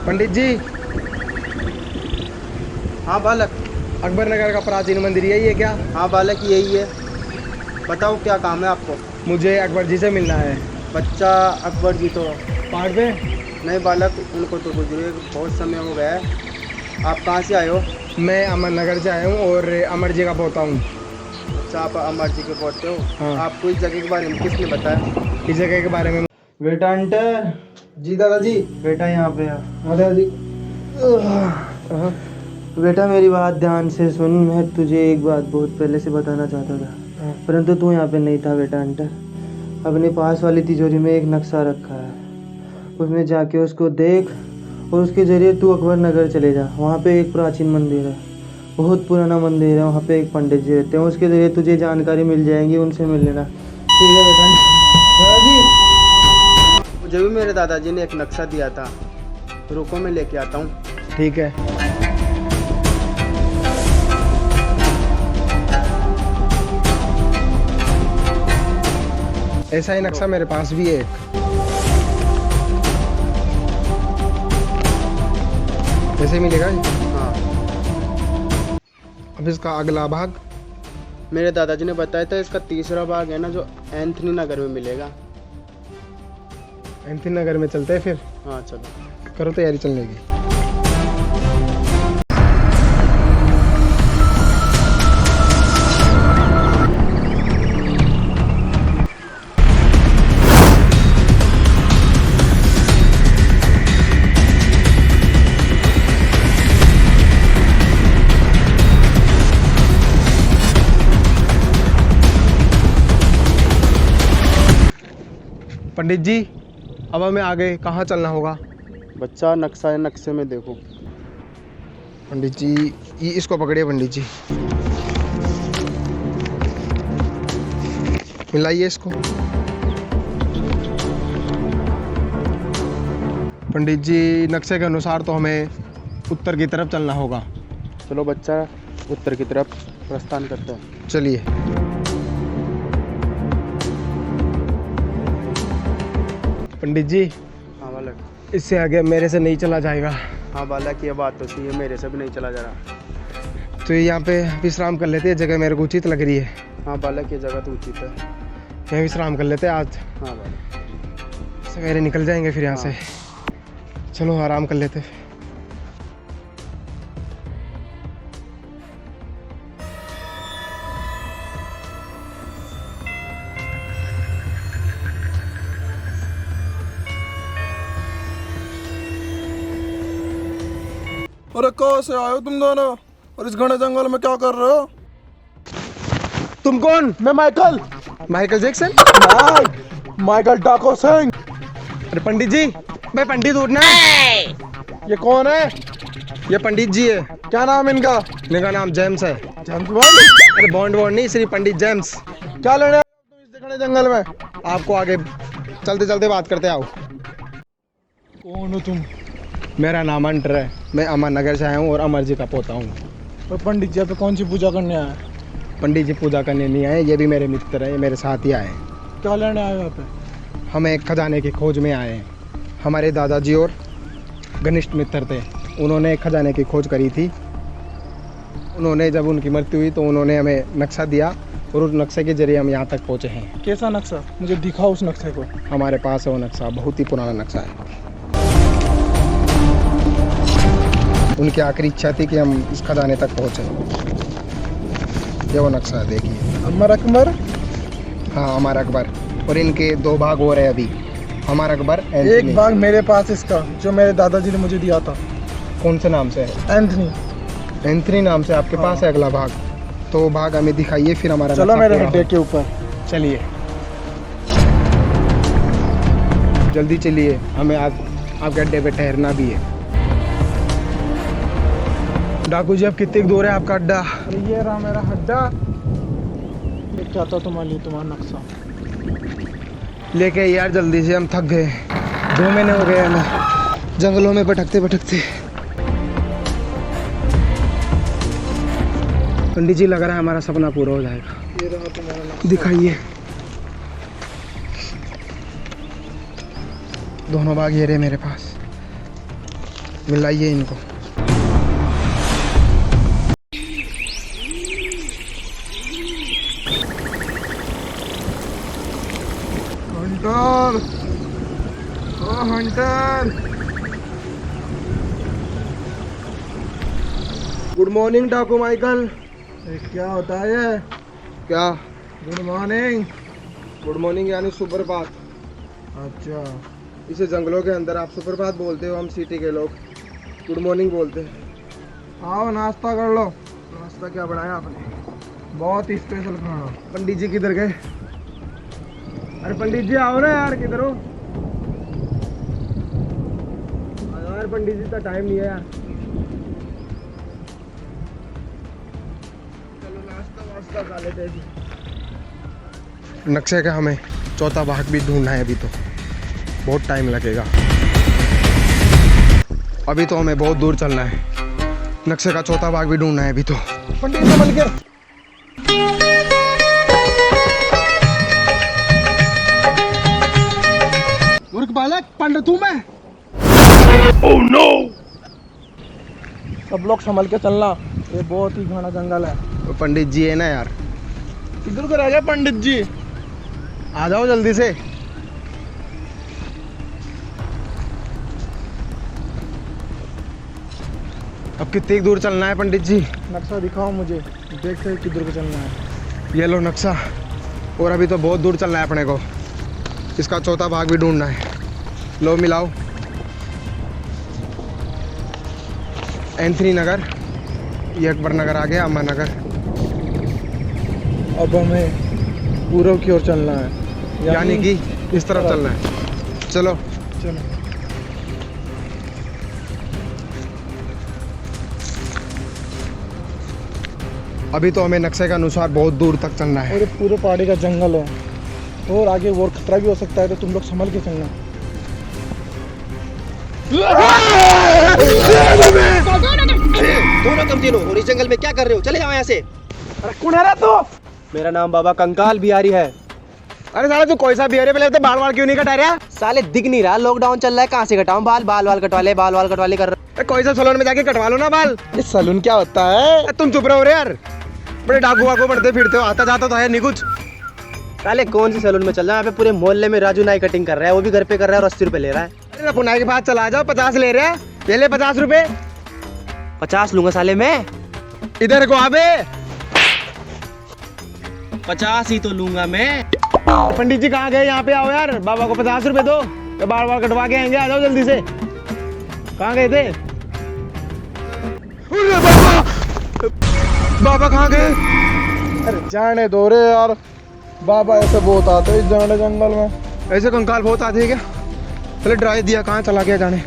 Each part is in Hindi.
पंडित जी। हाँ बालक। अकबर नगर का प्राचीन मंदिर यही है क्या? हाँ बालक, यही है। बताओ क्या काम है आपको? मुझे अकबर जी से मिलना है। बच्चा, अकबर जी तो पहाड़ पे? नहीं बालक, उनको तो गुजरे बहुत समय हो गया है। आप कहाँ से आए हो? मैं अमर नगर से आया हूँ और अमर जी का पोता हूँ। अच्छा, आप अमर जी के पोते हो। हाँ। आपको इस जगह के बारे में किसने बताया? इस जगह के बारे में। बेटा अंटर। जी दादाजी। बेटा यहाँ पे आ। हाँ दादाजी। बेटा मेरी बात ध्यान से सुन। मैं तुझे एक बात बहुत पहले से बताना चाहता था, परंतु तू यहाँ पे नहीं था बेटा अंटर। अपने पास वाली तिजोरी में एक नक्शा रखा है, उसमें जाके उसको देख और उसके जरिए तू अकबर नगर चले जा। वहाँ पे एक प्राचीन मंदिर है, बहुत पुराना मंदिर है। वहाँ पे एक पंडित जी रहते हैं, उसके जरिए तुझे जानकारी मिल जाएगी, उनसे मिल लेना। ठीक है बेटा। दादाजी। मुझे भी मेरे दादाजी ने एक नक्शा दिया था, रुको मैं लेके आता हूँ। ठीक है। ऐसा ही नक्शा मेरे पास भी है एक। ऐसे ही मिलेगा? हाँ। अब इसका अगला भाग? मेरे दादाजी ने बताया था इसका तीसरा भाग है ना, जो एंथनी नगर में मिलेगा। एंथनी नगर में चलते हैं फिर। हाँ चलो। करो तैयारी चलने की। पंडित जी, अब हमें आगे कहाँ चलना होगा? बच्चा नक्शा है, नक्शे में देखो। पंडित जी, ये इसको पकड़िए पंडित जी। मिलाइए इसको। पंडित जी, नक्शे के अनुसार तो हमें उत्तर की तरफ चलना होगा। चलो बच्चा, उत्तर की तरफ प्रस्थान करते हैं। चलिए। पंडित जी। हाँ बालक। इससे आगे मेरे से नहीं चला जाएगा। हाँ बालक, ये बात तो सही है, मेरे से भी नहीं चला जा रहा। तो यहाँ पे विश्राम कर लेते हैं, जगह मेरे को उचित लग रही है। हाँ बालक, ये जगह तो उचित है। यहाँ विश्राम कर लेते हैं आज। हाँ बालक। सवेरे निकल जाएंगे फिर यहाँ हाँ। से। चलो आराम कर लेते। अरे कहाँ से आए हो तुम दोनों, और इस घने जंगल में क्या कर रहे हो? तुम कौन? मैं माइकल। Michael Jackson? नहीं, माइकल डाको सिंह। अरे पंडित जी, मैं पंडित हूँ ना। ये कौन है? ये पंडित जी है। क्या नाम है इनका? इनका नाम जेम्स है। James bond? अरे बॉन्ड वॉन्ड नहीं, सिर्फ पंडित जेम्स। क्या लेने आए हो तुम इस घने जंगल में? आपको आगे चलते चलते बात करते आओ। कौन हो तुम? मेरा नाम अंटर है, मैं अमर नगर से आया हूँ और अमर जी का पोता हूँ। और पंडित जी पे कौन सी पूजा करने आए? पंडित जी पूजा करने नहीं आए, ये भी मेरे मित्र हैं, ये मेरे साथ ही आए हैं। क्या लेने आए हो यहाँ पे? हम एक खजाने की खोज में आए हैं। हमारे दादाजी और घनिष्ठ मित्र थे, उन्होंने एक खजाने की खोज करी थी। उन्होंने जब उनकी मृत्यु हुई तो उन्होंने हमें नक्शा दिया और उस नक्शे के जरिए हम यहाँ तक पहुँचे हैं। कैसा नक्शा? मुझे दिखाओ उस नक्शे को। हमारे पास है वो नक्शा, बहुत ही पुराना नक्शा है। उनकी आखिरी इच्छा थी कि हम इस खजाने तक पहुँचे। ये वो नक्शा है, देखिए। अमर अकबर? हाँ, अमर अकबर। और इनके दो भाग हो रहे हैं अभी, अमर अकबर। एक भाग मेरे पास इसका, जो मेरे दादाजी ने मुझे दिया था। कौन से नाम से है? एंथनी। एंथनी नाम से आपके पास है अगला भाग। तो वो भाग हमें दिखाइए, फिर हमारा चलो नक्शा मेरे पूरा अड्डे हो। के ऊपर। चलिए जल्दी चलिए, हमें आज आपके अड्डे पे ठहरना भी है। डाकू जी, अब कितनी दूर है आपका अड्डा? ये रहा मेरा अड्डा। लेके आता तुम्हारे लिए तुम्हारा नक्शा। लेके यार जल्दी से, हम थक गए। 2 महीने हो गए हमें जंगलों में भटकते भटकते। पंडित जी, लग रहा है हमारा सपना पूरा हो जाएगा। ये रहा तुम्हारा नक्शा। दिखाइए। दोनों भाग ये रहे मेरे पास। मिलाइए इनको। हंटर, ओ हंटर, गुड मॉर्निंग डाकू माइकल। क्या होता है ये? क्या गुड मॉर्निंग। गुड मॉर्निंग यानी सुप्रभात। अच्छा, इसे जंगलों के अंदर आप सुप्रभात बोलते हो, हम सिटी के लोग गुड मॉर्निंग बोलते हैं। आओ नाश्ता कर लो। नाश्ता क्या बनाया आपने? बहुत ही स्पेशल खाना। पंडित जी किधर गए? अरे पंडित जी आओ ना यार, किधर हो? आ जाओ यार पंडित जी, इतना टाइम नहीं है यार। चलो नाश्ता वास्ता खा लेते हैं जी। नक्शे का हमें चौथा भाग भी ढूंढना है, अभी तो बहुत टाइम लगेगा। अभी तो हमें बहुत दूर चलना है, नक्शे का चौथा भाग भी ढूंढना है अभी तो। पंडित जी मिल गए। मूर्ख बालक, पंडित हूं मैं। Oh no! सब लोग संभल के चलना, ये बहुत ही घना जंगल है। वो पंडित जी है ना यार। किधर को रह गए पंडित जी? आ जाओ जल्दी से। अब कितनी दूर चलना है पंडित जी? नक्शा दिखाओ मुझे, देखते हैं किधर को चलना है। ये लो नक्शा, और अभी तो बहुत दूर चलना है अपने को, इसका चौथा भाग भी ढूंढना है। लो मिलाओ। एंथनी नगर, ये अकबर नगर आ गया, अम्मा नगर। अब हमें पूर्व की ओर चलना है, यानी कि इस तरफ चलना है। चलो चलो। अभी तो हमें नक्शे के अनुसार बहुत दूर तक चलना है। और ये पूरे पहाड़ी का जंगल है, और आगे और खतरा भी हो सकता है, तो तुम लोग संभल के चलना। दोनों तुम तीनों और इस जंगल में क्या कर रहे हो? चले जाओ यहाँ से। अरे कौन है रे तू? मेरा नाम बाबा कंकाल बिहारी है। अरे साला तू कोई सा बिहारी, पहले तो बाल क्यों नहीं कटा रहा? साले दिख नहीं रहा, लॉकडाउन चल रहा है, कहाँ से कटाऊं बाल? बाल कटवा ले कर रहा। कोई सा सैलून में जाके कटवा लो ना बाल। ये सैलून क्या होता है? तुम चुप रहो रे यार, बड़े डाकू वाकू बढ़ते फिरते हो, आता जाता तो है नहीं कुछ। साले कौन से सैलून में चल रहा है? यहाँ पे पूरे मोहल्ले में राजू नाई कटिंग कर रहा है, वो भी घर पे कर रहा है और 80 रुपए ले रहा है। अरे पुनाई के पास चला जाओ, 50 ले रहे हैं, ये ले 50 रुपए। 50 लूंगा साले मैं, इधर को आबे। 50 ही तो लूंगा मैं। पंडित जी कहाँ गए? यहाँ पे आओ यार, बाबा को 50 रुपए दो, तो बाल कटवा के आएंगे, आ जाओ जल्दी से। कहाँ गए थे? बाबा कहाँ गए? अरे जाने दो रे यार, बाबा ऐसे बहुत आते हैं इस जंगल में। ऐसे कंकाल बहुत आते हैं क्या? पहले ड्राई दिया, कहाँ चला गया जाने।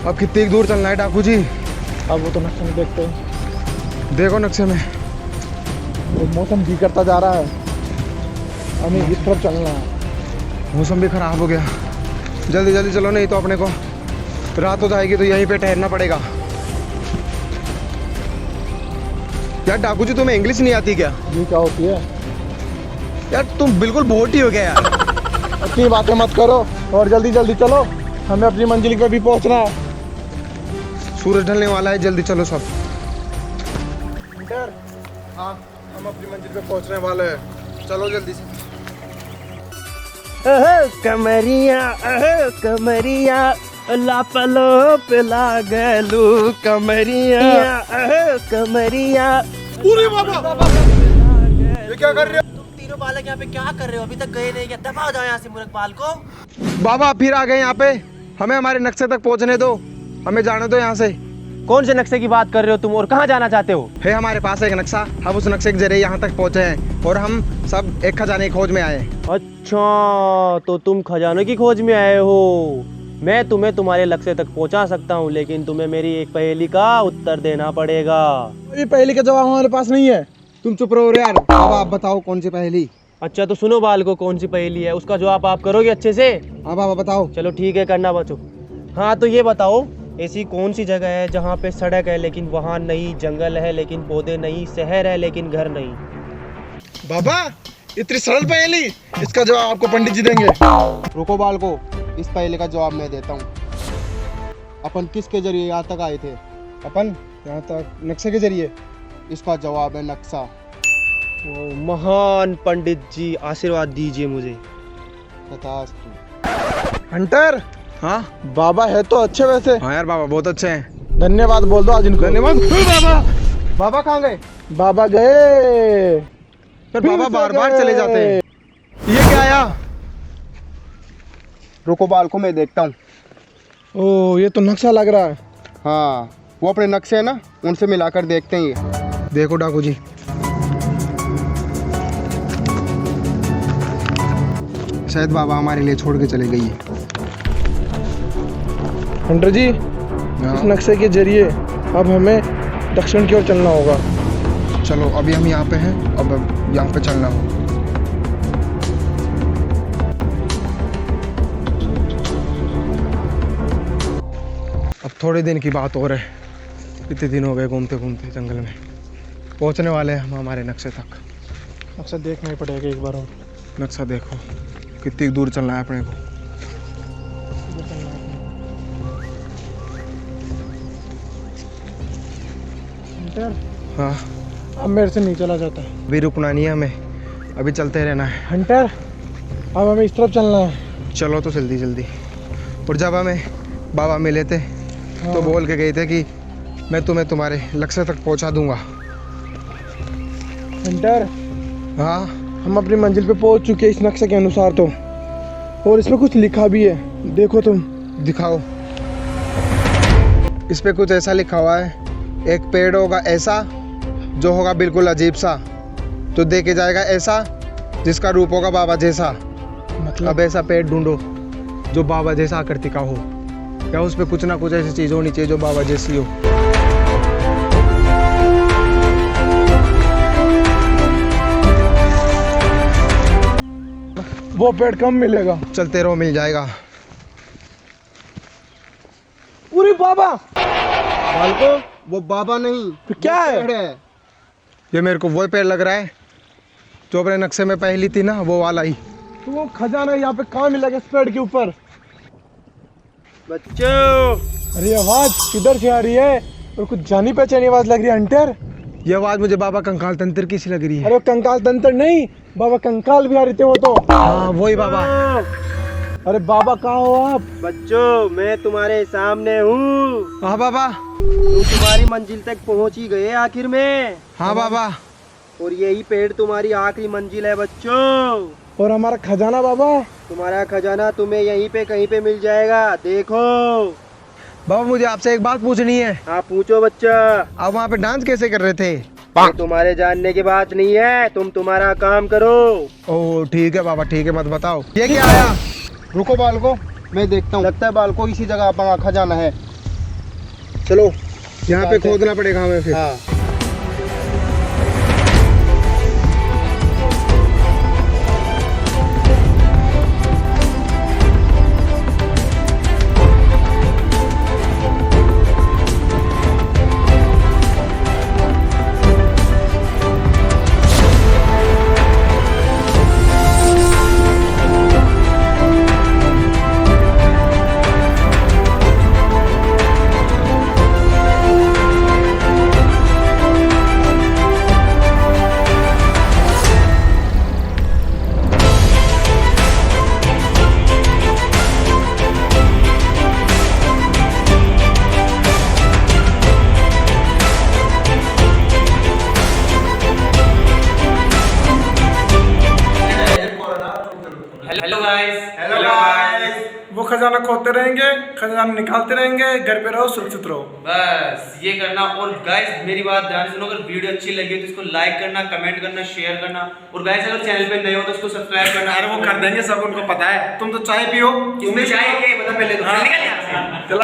अब कितनी दूर चलना है डाकू जी? अब वो तो नक्शे में देखते हैं। देखो नक्शे में। वो मौसम बिगड़ता जा रहा है, हमें इस तरफ चलना है। मौसम भी खराब हो गया, जल्दी जल्दी चलो, नहीं तो अपने को रात हो जाएगी, तो यहीं पे ठहरना पड़ेगा। यार डाकू जी तुम्हें इंग्लिश नहीं आती क्या? ये क्या होती है? यार तुम बिल्कुल भोट ही हो गया यार। इतनी बातें मत करो और जल्दी जल्दी चलो, हमें अपनी मंजिल पे भी पहुंचना है। सूरज ढलने वाला है, जल्दी चलो सब। हाँ, हम अपनी मंजिल पे पहुंचने वाले हैं, चलो जल्दी से। कमरिया लापलो पिला गलू कमरिया कमरिया। पूरी बाबा, ये क्या कर रहे हो? तुम तीनों बालक यहाँ पे क्या कर रहे हो? अभी तक गए नहीं क्या? दबा जाओ यहाँ से मूर्ख बाल को। बाबा फिर आ गए यहाँ पे, हमें हमारे नक्शे तक पहुँचने दो, हमें जाने दो यहाँ से। कौन से नक्शे की बात कर रहे हो तुम, और कहाँ जाना चाहते हो? है हमारे पास एक नक्शा, हम उस नक्शे के जरिए यहाँ तक पहुँचे हैं, और हम सब एक खजाने की खोज में आए हैं। अच्छा, तो तुम खजाने की खोज में आए हो। मैं तुम्हें तुम्हारे लक्ष्य तक पहुंचा सकता हूं, लेकिन तुम्हें मेरी एक पहेली का उत्तर देना पड़ेगा। ये पहले का जवाब हमारे पास नहीं है। तुम चुप रहो रे यार। अब आप बताओ कौन सी पहेली? अच्छा तो सुनो बाल को, कौन सी पहेली है, उसका जवाब आप करोगे अच्छे से? हाँ बाबा बताओ। चलो ठीक है, करना बचो। हाँ तो ये बताओ, ऐसी कौन सी जगह है जहाँ पे सड़क है लेकिन वहाँ नहीं, जंगल है लेकिन पौधे नहीं, शहर है लेकिन घर नहीं? बाबा इतनी सरल पहेली, इसका जवाब आपको पंडित जी देंगे। रुको बाल को, इस पहेली का जवाब मैं देता हूँ। अपन किसके जरिए यहाँ तक आए थे? अपन यहाँ तक नक्शे के जरिए। इसका जवाब है नक्शा। ओ महान पंडित जी, आशीर्वाद दीजिए मुझे। तथास्तु। हंटर, हाँ बाबा है तो अच्छे वैसे। हाँ यार बाबा बहुत अच्छे हैं। धन्यवाद बोल दो आज इनको। धन्यवाद। बाबा, बाबा कहाँ गए? बाबा गए। पर बाबा फिर से बार बार गए। चले जाते हैं। ये क्या आया? रुको बाल को मैं देखता हूँ। ओ, ये तो नक्शा लग रहा है। हाँ वो अपने नक्शे है ना, उनसे मिलाकर देखते हैं ये। देखो डाकू जी, शायद बाबा हमारे लिए छोड़ के चले गई है। हंटर जी, इस नक्शे के जरिए अब हमें दक्षिण की ओर चलना होगा। चलो अभी हम यहाँ पे हैं, अब यहाँ पे चलना होगा। अब थोड़े दिन की बात और है, इतने दिन हो गए घूमते घूमते जंगल में। पहुँचने वाले हैं हम हमारे नक्शे तक। नक्शा देखना ही पड़ेगा एक बार और। नक्शा देखो कितनी दूर चलना है अपने को। हाँ, अब मेरे से नहीं चला जाता। अभी रुकना नहीं है हमें, अभी चलते रहना है। हंटर, अब हमें इस तरफ चलना है। चलो तो जल्दी जल्दी। और जब हमें बाबा मिले थे तो बोल के गए थे कि मैं तुम्हें तुम्हारे लक्ष्य तक पहुंचा दूंगा। हंटर, हाँ हम अपनी मंजिल पे पहुंच चुके हैं इस नक्शे के अनुसार तो। और इसमें कुछ लिखा भी है, देखो तुम। दिखाओ। इस पे कुछ ऐसा लिखा हुआ है, एक पेड़ होगा ऐसा जो होगा बिल्कुल अजीब सा, तो देखे जाएगा ऐसा जिसका रूप होगा बाबा जैसा। मतलब अब ऐसा पेड़ ढूंढो जो बाबा जैसा आकृति का हो, या उस पे कुछ ना कुछ ऐसी चीज होनी चाहिए जो बाबा जैसी हो। वो पेड़ कम मिलेगा, चलते रहो मिल जाएगा। पूरी बाबा बालको वो बाबा नहीं, तो क्या वो है? पेड़ है। ये मेरे को वो पेड़ लग रहा है जो अपने नक्शे में पहली थी ना, वो वाला ही। तो वो खजाना यहाँ पे कहाँ मिलेगा इस पेड़ के ऊपर? बच्चों, अरे आवाज किधर से आ रही है? और कुछ जानी पहचानी आवाज लग रही है हंटर। ये आवाज मुझे बाबा कंकाल तंत्र की सी लग रही है। अरे कंकाल तंत्र नहीं, बाबा कंकाल बिहारी थे वो तो। हाँ वही बाबा। अरे बाबा कहाँ हो आप? बच्चों मैं तुम्हारे सामने हूँ। हाँ बाबा। तुम तुम्हारी मंजिल तक पहुँच ही गए आखिर में। हाँ बाबा। और यही पेड़ तुम्हारी आखिरी मंजिल है बच्चों। और हमारा खजाना बाबा? तुम्हारा खजाना तुम्हें यहीं पे कहीं पे मिल जाएगा, देखो। बाबा मुझे आपसे एक बात पूछनी है। हाँ पूछो बच्चा। आप वहाँ पे डांस कैसे कर रहे थे? ये तुम्हारे जानने की बात नहीं है, तुम तुम्हारा काम करो। ओह ठीक है बाबा, ठीक है, मत बताओ। ये क्या आया? रुको बालको मैं देखता हूँ। लगता है बालको इसी जगह अपना खजाना है। चलो यहाँ पे खोदना पड़ेगा हमें फिर। हाँ हेलो गाइस। वो खजाना खोदते रहेंगे, खजाना निकालते रहेंगे, घर पे रहो सुरक्षित रहो। बस ये करना। और गाइस मेरी बात ध्यान से सुनो, अगर वीडियो अच्छी लगी तो इसको लाइक करना, कमेंट करना, शेयर करना। और गाइस अगर चैनल पे नए हो तो इसको सब्सक्राइब करना। अरे वो कर देंगे सब, उनको पता है। तुम तो चाय पियो। इसमें चाय के मतलब पहले तो निकल यहाँ से।